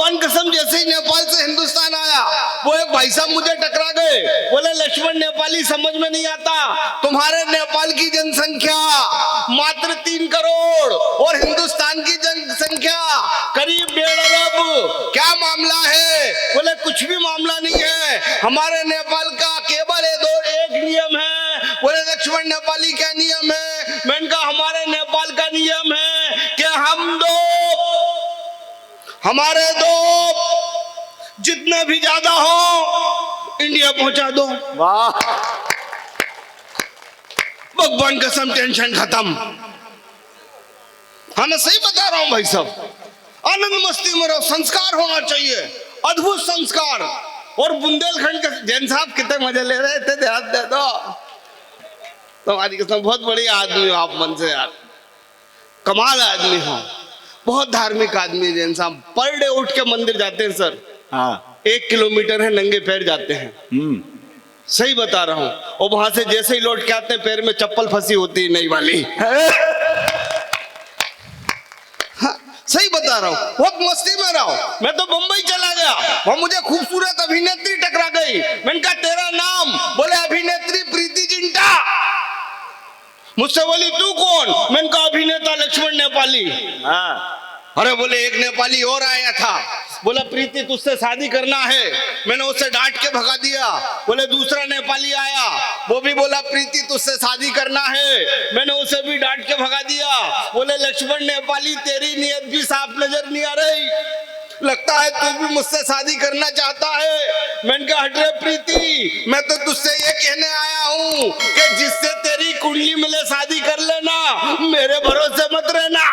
भगवान कसम जैसे ही नेपाल से हिंदुस्तान आया, वो एक भाई साहब मुझे टकरा गए, बोले लक्ष्मण नेपाली समझ में नहीं आता, तुम्हारे नेपाल की जनसंख्या मात्र 3 करोड़ और हिंदुस्तान की जनसंख्या करीब 1.5 अरब, क्या मामला है? बोले कुछ भी मामला नहीं है, हमारे नेपाल का केवल एक नियम है। बोले लक्ष्मण नेपाली क्या नियम है? मैंने कहा हमारे नेपाल का नियम है कि हमारे दो जितने भी ज्यादा हो इंडिया पहुंचा दो। वाह, भगवान कसम टेंशन खत्म। हाँ मैं सही बता रहा हूं भाई साहब, आनंद मस्ती में रहो, संस्कार होना चाहिए, अद्भुत संस्कार। और बुंदेलखंड के जैन साहब कितने मजे ले रहे थे, ध्यान दे दो। तुम्हारी कसम बहुत बढ़िया आदमी हो आप, मन से यार कमाल आदमी हो, बहुत धार्मिक आदमी जैन साहब। पर डे उठ के मंदिर जाते हैं सर। हाँ 1 किलोमीटर है, नंगे पैर जाते हैं। सही बता रहा हूं। और वहां से जैसे ही लौट के आते हैं पैर में चप्पल फंसी होती है नई वाली। हाँ, सही बता रहा हूं, बहुत मस्ती में रहो। मैं तो मुंबई चला गया, वहां मुझे खूबसूरत अभिनेत्री टकरा गई। मैंने कहा तेरा नाम? बोले अभिनेत्री प्रीति जिंटा। मुझसे बोली तू कौन? मैंने कहा अभिनेता लक्ष्मण नेपाली। हाँ अरे बोले एक नेपाली और आया था, बोला प्रीति तुझसे शादी करना है। मैंने उसे डांट के भगा दिया। बोले दूसरा नेपाली आया, वो भी बोला प्रीति तुझसे शादी करना है। मैंने उसे भी डांट के भगा दिया। बोले लक्ष्मण नेपाली तेरी नीयत भी साफ नजर नहीं आ रही, लगता है तू भी मुझसे शादी करना चाहता है। मैंने कहा हट रे प्रीति, मैं तो तुझसे ये कहने आया हूँ कि जिससे तेरी कुंडली मिले शादी कर लेना, मेरे भरोसे मत रहना।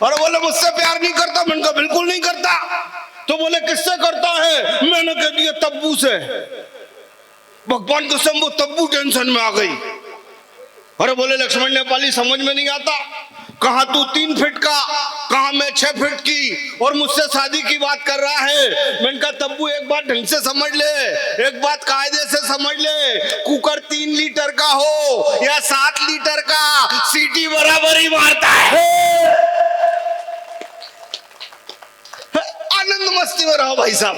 और बोले मुझसे प्यार नहीं करता। मैंने कहा बिल्कुल नहीं करता। तो बोले किससे करता है? मैंने कह दिया तब्बू से। भगवान कसम वो तब्बू टेंशन में आ गई। अरे बोले लक्ष्मण नेपाली समझ में नहीं आता, कहा तू 3 फीट का, कहा मैं 6 फीट की, और मुझसे शादी की बात कर रहा है। मैंने कहा तब्बू एक बात ढंग से समझ ले, एक बात कायदे से समझ ले, कुकर 3 लीटर का हो या 7 लीटर का, सीटी बराबर ही मारता है। आनंद मस्ती में रहो भाई साहब,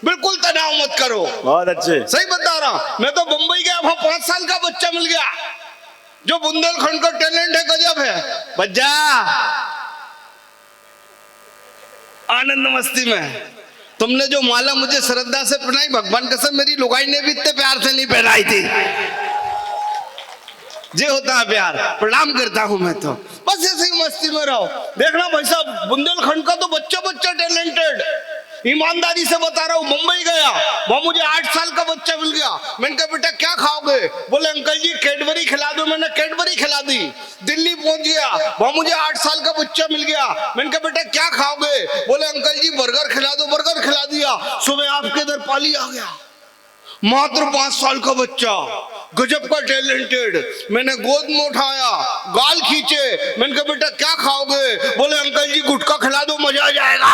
बिल्कुल तनाव मत करो। बहुत अच्छे। सही बता रहा हूं। मैं तो मुंबई गया, वहां 5 साल का बच्चा मिल गया जो बुंदेलखंड का टैलेंट है, गजब है। बच्चा आनंद मस्ती में तुमने जो माला मुझे श्रद्धा से पहनाई, भगवान कसम मेरी लुगाई ने भी इतने प्यार से नहीं पहनाई थी। जे होता है प्यार, प्रणाम करता हूं मैं तो। बस ऐसे ही मस्ती में रहो। देखना भाई साहब, बुंदेलखंड का तो बच्चा बच्चा टैलेंटेड, ईमानदारी से बता रहा हूँ। मुंबई गया, वहां मुझे 8 साल का बच्चा मिल गया। मैंने कहा बेटा क्या खाओगे? बोले अंकल जी कैडबरी खिला दो। मैंने कैडबरी खिला दी। दिल्ली पहुंच गया, वहां मुझे 8 साल का बच्चा मिल गया। मैंने कहा बेटा क्या खाओगे? बोले अंकल जी बर्गर खिला दो। बर्गर खिला दिया। सुबह आपके इधर पाली आ गया, मात्र 5 साल का बच्चा, गजब का टैलेंटेड। मैंने गोद में उठाया, गाल खींचे। मैंने कहा बेटा क्या खाओगे? बोले अंकल जी गुटखा खिला दो, मजा आ जाएगा।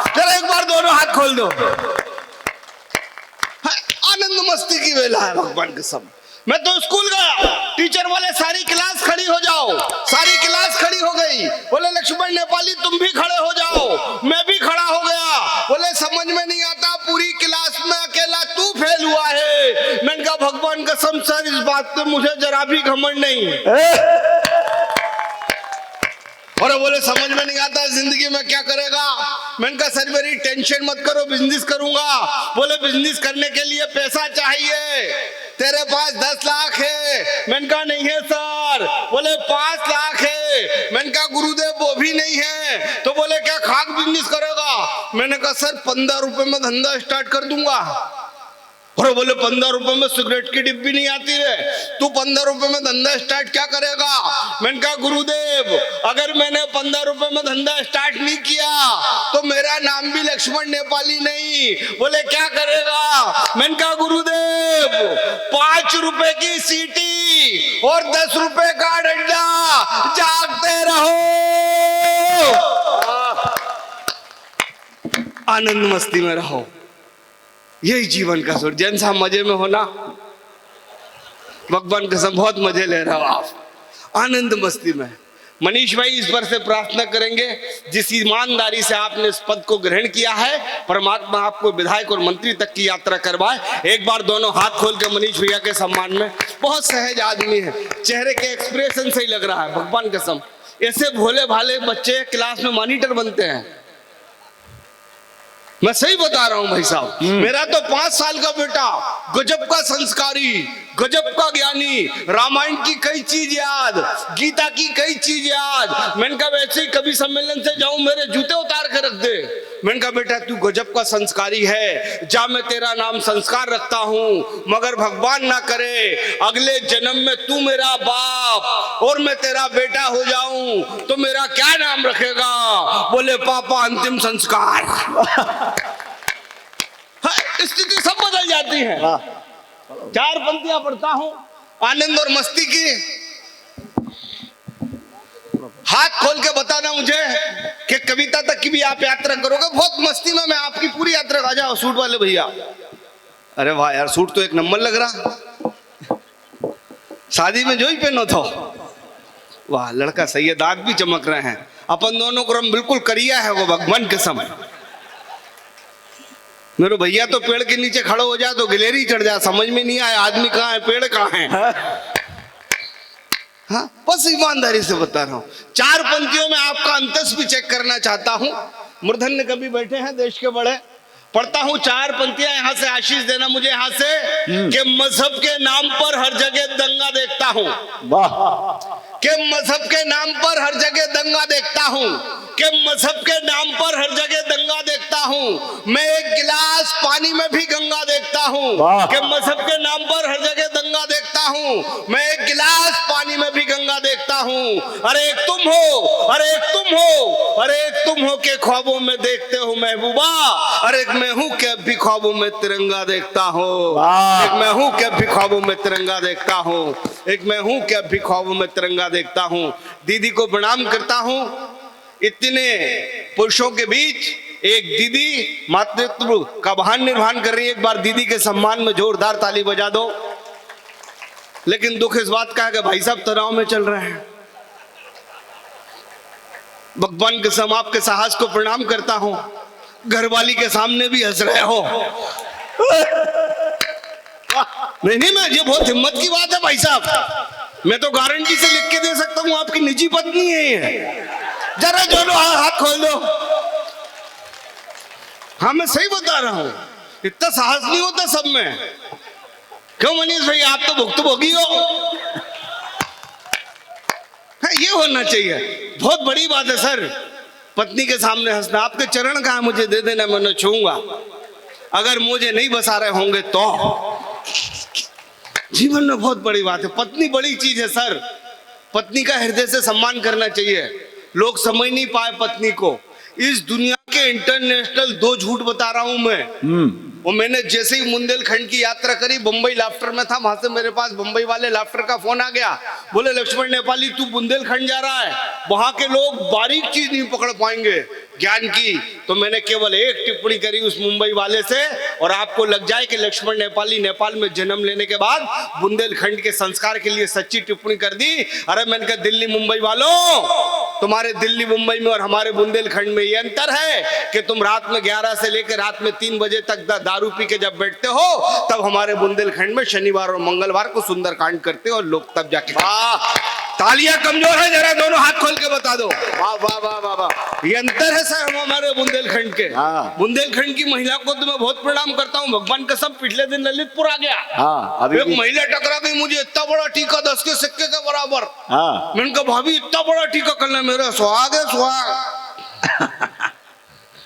चलो एक बार दोनों हाथ खोल दो। आनंद मस्ती की वेला है भगवान कसम। मैं तो स्कूल गया, टीचर बोले सारी क्लास खड़ी हो जाओ। सारी क्लास खड़ी हो गई। बोले लक्ष्मण नेपाली तुम भी खड़े हो जाओ। मैं भी खड़ा हो गया। बोले समझ में नहीं आता, पूरी क्लास में अकेला तू फेल हुआ है। मैंने कहा भगवान कसम सर इस बात पे मुझे जरा भी घमंड नहीं। और बोले समझ में नहीं आता जिंदगी में क्या करेगा? मैंने कहा सर मेरी टेंशन मत करो, बिजनेस करूंगा। बोले बिजनेस करने के लिए पैसा चाहिए, तेरे पास 10 लाख है। मैंने कहा नहीं है सर। बोले 5 लाख है। मैंने कहा गुरुदेव वो भी नहीं है। तो बोले क्या खाक बिजनेस करेगा? मैंने कहा सर 15 रुपए में धंधा स्टार्ट कर दूंगा। और बोले 15 रुपए में सिगरेट की डिब्बी नहीं आती रे, तू 15 रुपए में धंधा स्टार्ट क्या करेगा? मैंने कहा गुरुदेव अगर मैंने 15 रुपए में धंधा स्टार्ट नहीं किया तो मेरा नाम भी लक्ष्मण नेपाली नहीं। बोले क्या करेगा? मैंने कहा गुरुदेव 5 रुपए की सीटी और 10 रुपए का डंडा, जागते रहो। आनंद मस्ती में रहो, यही जीवन का सुर। जैन साहब मजे में होना, भगवान कसम बहुत मजे ले रहे हो आप, आनंद मस्ती में। मनीष भाई इस पर से प्रार्थना करेंगे, जिस ईमानदारी से आपने इस पद को ग्रहण किया है, परमात्मा आपको विधायक और मंत्री तक की यात्रा करवाए। एक बार दोनों हाथ खोल के मनीष भैया के सम्मान में। बहुत सहज आदमी है, चेहरे के एक्सप्रेशन से ही लग रहा है, भगवान कसम ऐसे भोले भाले बच्चे क्लास में मॉनिटर बनते हैं। मैं सही बता रहा हूं भाई साहब। मेरा तो 5 साल का बेटा गजब का संस्कारी, गजब का ज्ञानी, रामायण की कई चीज याद, गीता की कई चीज याद। मैंने कहा वैसे ही कभी सम्मेलन से जाऊं मेरे जूते उतार कर रख दे। मैंने कहा बेटा तू गजब का संस्कारी है, जा मैं तेरा नाम संस्कार रखता हूं, मगर भगवान ना करे अगले जन्म में तू मेरा बाप और मैं तेरा बेटा हो जाऊं तो मेरा क्या नाम रखेगा? बोले पापा अंतिम संस्कार। स्थिति सब बदल जाती है। 4 पंक्तियां पढ़ता हूं आनंद और मस्ती की। हाथ खोल के बताना मुझे कि कविता तक की भी आप यात्रा करोगे। बहुत मस्ती में मैं आपकी पूरी यात्रा आ जाओ। सूट वाले भैया, अरे वाह यार, सूट तो एक नंबर लग रहा, शादी में जो ही पहनो था। वाह लड़का सही है, दांत भी चमक रहे हैं। अपन दोनों को रंग बिल्कुल करिया है वो, भगवान कसम। मेरे भैया तो पेड़ के नीचे खड़े हो जाए तो गिलेरी चढ़ जाए, समझ में नहीं आया आदमी कहाँ है पेड़ कहाँ है। हाँ बस ईमानदारी से बता रहा हूँ। 4 पंक्तियों में आपका अंतस भी चेक करना चाहता हूँ। मूर्धन्य कवि बैठे हैं देश के बड़े, पढ़ता हूँ 4 पंक्तियां, यहाँ से आशीष देना मुझे यहाँ से कि मजहब के नाम पर हर जगह दंगा देखता हूँ। के मजहब के नाम पर हर जगह दंगा देखता हूँ, के मजहब के नाम पर हर जगह दंगा देखता हूँ। मैं एक गिलास पानी में भी गंगा देखता हूँ, के मजहब के नाम पर हर जगह दंगा देखता हूँ। मैं एक गिलास पानी में भी गंगा देखता हूँ। अरे एक तुम हो, अरे एक तुम हो, अरे एक तुम हो के ख्वाबों में देखते हो महबूबा। अरे एक मैं हूँ के भी ख्वाबों में तिरंगा देखता हूँ। एक मैं हूँ के भी ख्वाबों में तिरंगा देखता हूँ। एक मैं हूँ के भी ख्वाबों में तिरंगा देखता हूँ। दीदी को प्रणाम करता हूँ। इतने पुरुषों के बीच एक दीदी मातृत्व का वाहन निर्वहन कर रही है। एक बार दीदी के सम्मान में जोरदार ताली बजा दो। लेकिन दुख इस बात का है कि भाई साहब तनाव में चल रहे हैं। भगवान के सम आपके साहस को प्रणाम करता हूं। घरवाली के सामने भी हंस रहे हो। नहीं मैं, ये बहुत हिम्मत की बात है भाई साहब। मैं तो गारंटी से लिख के दे सकता हूं आपकी निजी पत्नी है ये। जरा जोड़ो, हाथ खोल दो। हाँ मैं सही बता रहा हूं, इतना साहस नहीं होता सब में। क्यों मनीष भाई, आप तो भुक्तभोगी हो। हाँ, ये होना चाहिए, बहुत बड़ी बात है सर। पत्नी के सामने हंसना। आपके चरण कहाँ मुझे दे देना, मैं छूऊंगा। अगर मुझे नहीं बसा रहे होंगे तो जीवन में बहुत बड़ी बात है। पत्नी बड़ी चीज है सर। पत्नी का हृदय से सम्मान करना चाहिए। लोग समझ नहीं पाए पत्नी को। इस दुनिया के इंटरनेशनल 2 झूठ बता रहा हूं मैं। वो मैंने जैसे ही बुंदेलखंड की यात्रा करी, बंबई लाफ्टर में था, वहां से मेरे पास बंबई वाले लाफ्टर का फोन आ गया। बोले लक्ष्मण नेपाली तू बुंदेलखंड जा रहा है, वहां के लोग बारीक चीज नहीं पकड़ पाएंगे ज्ञान की। तो मैंने केवल एक टिप्पणी करी उस मुंबई वाले से, और आपको लग जाए कि लक्ष्मण नेपाली नेपाल में जन्म लेने के बाद बुंदेलखंड के संस्कार के लिए सच्ची टिप्पणी कर दी। अरे मैंने कहा दिल्ली मुंबई वालों, तुम्हारे दिल्ली मुंबई में और हमारे बुंदेलखंड में ये अंतर है कि तुम रात में 11 से लेकर रात में 3 बजे तक दारू पी के जब बैठते हो, तब हमारे बुंदेलखंड में शनिवार और मंगलवार को सुंदरकांड करते हो और लोग तब जाके। तालियां कमजोर है, जरा दोनों हाथ खोल के बता दो। वाह वाह वाह वाह वाह, ये अंतर है सर हमारे बुंदेलखंड के। बुंदेलखंड की महिला को तो मैं बहुत प्रणाम करता हूँ। भगवान का सब पिछले दिन ललितपुर आ गया। अभी एक महिला टकरा गई मुझे, इतना बड़ा टीका 10 के सिक्के के बराबर। मैंने कहा भाभी इतना बड़ा टीका करना, मेरा सुहाग है सुहाग।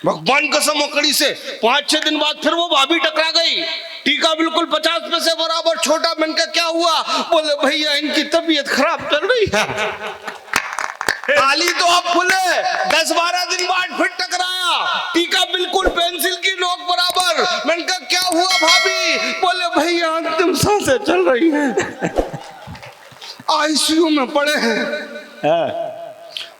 भगवान कसम मकड़ी से 5-6 दिन बाद फिर वो भाभी टकरा गई, टीका बिल्कुल 50 पैसे बराबर छोटा। मैंने कहा क्या हुआ? बोले भैया इनकी तबीयत खराब चल रही है। ताली तो आप फुले। 10-12 दिन बाद फिर टकराया, टीका बिल्कुल पेंसिल की नोक बराबर। मैंने कहा क्या हुआ भाभी? बोले भैया अंतिम सांसें चल रही हैं, आईसीयू में पड़े हैं।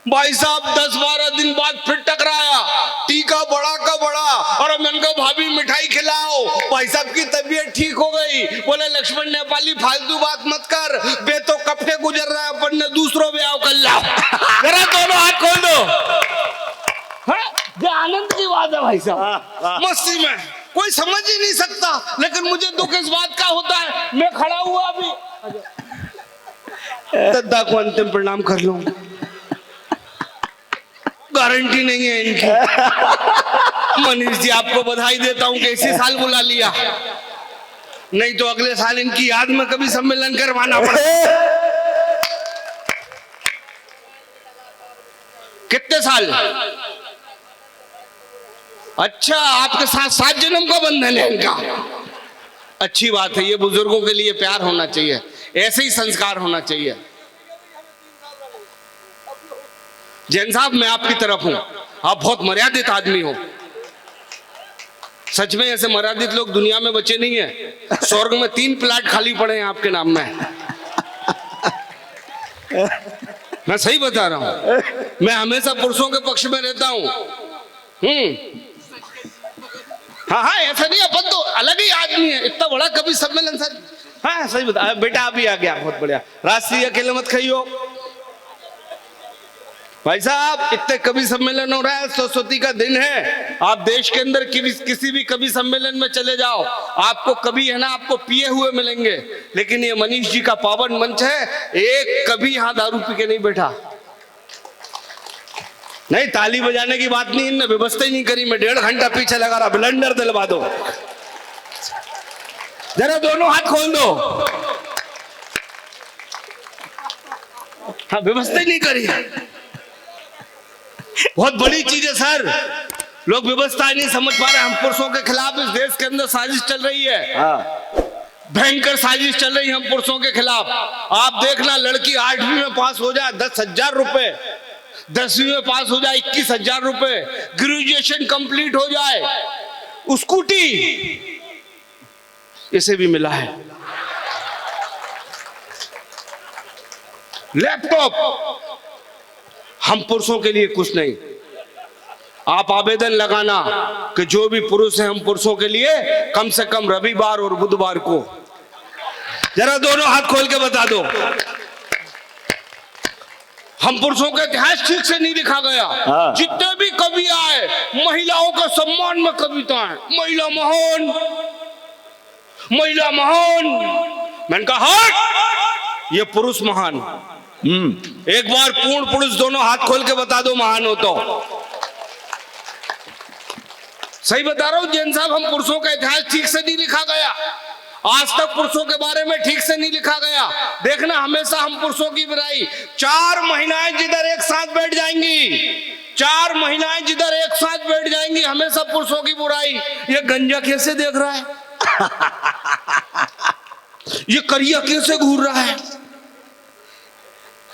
भाई साहब 10-12 दिन बाद फिर टकराया, टीका बड़ा का बड़ा। और मैंने कहा भाभी मिठाई खिलाओ, भाई साहब की तबीयत ठीक हो गई। बोले लक्ष्मण नेपाली फालतू बात मत कर, बे तो कब से गुजर रहा है, अपन ने दूसरों ब्याह कर लाओ। जरा दोनों हाथ खोल दो। हाँ, ये आनंद की बात है भाई साहब, मस्ती में कोई समझ ही नहीं सकता, लेकिन मुझे दुख इस बात का होता है, मैं खड़ा हुआ अभी दद्दा को अंतिम प्रणाम कर लूं, गारंटी नहीं है इनकी। मनीष जी आपको बधाई देता हूं कि इसी साल बुला लिया, नहीं तो अगले साल इनकी याद में कभी सम्मेलन करवाना पड़े। कितने साल? अच्छा, आपके साथ 7 जन्म का बंधन है इनका। अच्छी बात है, ये बुजुर्गों के लिए प्यार होना चाहिए, ऐसे ही संस्कार होना चाहिए। जैन साहब, मैं आपकी तरफ हूं, आप बहुत मर्यादित आदमी हो। सच में ऐसे मर्यादित लोग दुनिया में बचे नहीं है। स्वर्ग में 3 प्लाट खाली पड़े हैं आपके नाम में। मैं सही बता रहा हूं, मैं हमेशा पुरुषों के पक्ष में रहता हूं। हाँ हाँ, ऐसा नहीं, अपन तो अलग ही आदमी है। इतना बड़ा कवि सम्मेलन सर, हाँ सही बता बेटा, अभी आ गया, बहुत बढ़िया। राष्ट्रीय अकेले मत खाइयो भाई साहब, इतने कवि सम्मेलन हो रहा है, सरस्वती का दिन है। आप देश के अंदर किसी भी कवि सम्मेलन में चले जाओ, आपको कवि है ना, आपको पिए हुए मिलेंगे। लेकिन ये मनीष जी का पावन मंच है, एक कवि यहाँ दारू पी के नहीं बैठा। नहीं, ताली बजाने की बात नहीं, इनने व्यवस्था ही नहीं करी। मैं 1.5 घंटा पीछे लगा रहा, ब्लंडर दिलवा दो। जरा दोनों हाथ खोल दो। हाँ, व्यवस्था ही नहीं करी, बहुत बड़ी चीज है सर। लोग व्यवस्था नहीं समझ पा रहे। हम पुरुषों के खिलाफ इस देश के अंदर साजिश चल रही है, भयंकर साजिश चल रही है हम पुरुषों के खिलाफ। आप देखना, लड़की 8वीं में पास हो जाए 10,000 रुपए, 10वीं में पास हो जाए 21,000 रुपए, ग्रेजुएशन कंप्लीट हो जाए, स्कूटी इसे भी मिला है, लैपटॉप। हम पुरुषों के लिए कुछ नहीं। आप आवेदन लगाना कि जो भी पुरुष है, हम पुरुषों के लिए कम से कम रविवार और बुधवार को, जरा दोनों हाथ खोल के बता दो, हम पुरुषों का इतिहास ठीक से नहीं लिखा गया। जितने भी कवि आए, महिलाओं के सम्मान में कविताएं, महिला महान, महिला महान। मैंने कहा हट, ये पुरुष महान। एक बार पूर्ण पुरुष दोनों हाथ खोल के बता दो महान हो तो। सही बता रहा हूं जैन साहब, हम पुरुषों का इतिहास ठीक से नहीं लिखा गया। आज तक पुरुषों के बारे में ठीक से नहीं लिखा गया। देखना, हमेशा हम पुरुषों की बुराई। 4 महिलाएं जिधर एक साथ बैठ जाएंगी, 4 महिलाएं जिधर एक साथ बैठ जाएंगी, हमेशा पुरुषों की बुराई। ये गंजा कैसे देख रहा है, ये करिया कैसे घूर रहा है,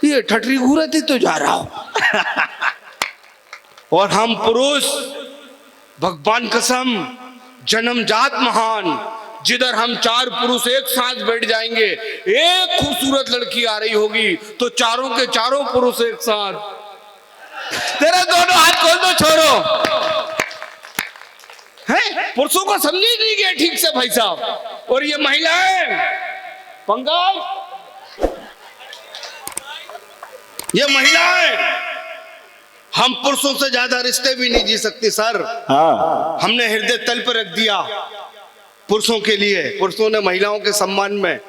ये ठटरी घूरती तो जा रहा हो। और हम पुरुष, भगवान कसम, जन्मजात महान। जिधर हम 4 पुरुष एक साथ बैठ जाएंगे, एक खूबसूरत लड़की आ रही होगी तो चारों के चारों पुरुष एक साथ। तेरा दोनों हाथ खोल दो, छोड़ो। है, पुरुषों को समझ ही नहीं गया ठीक से भाई साहब। और ये महिलाएं, पंकज, ये महिलाएं हम पुरुषों से ज्यादा रिश्ते भी नहीं जी सकती सर। हमने हृदय तल पर रख दिया पुरुषों के लिए। पुरुषों ने महिलाओं के सम्मान में,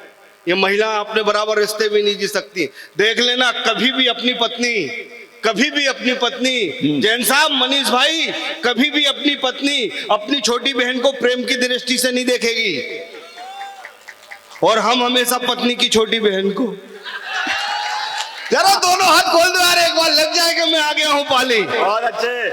ये महिला अपने बराबर रिश्ते भी नहीं जी सकती। देख लेना, कभी भी अपनी पत्नी, जैन साहब, मनीष भाई, कभी भी अपनी पत्नी अपनी छोटी बहन को प्रेम की दृष्टि से नहीं देखेगी। और हम हमेशा पत्नी की छोटी बहन को। जरा दोनों हाथ खोल दो यार, एक बार लग जाएगा। मैं आ गया हूं पाली। बहुत अच्छे।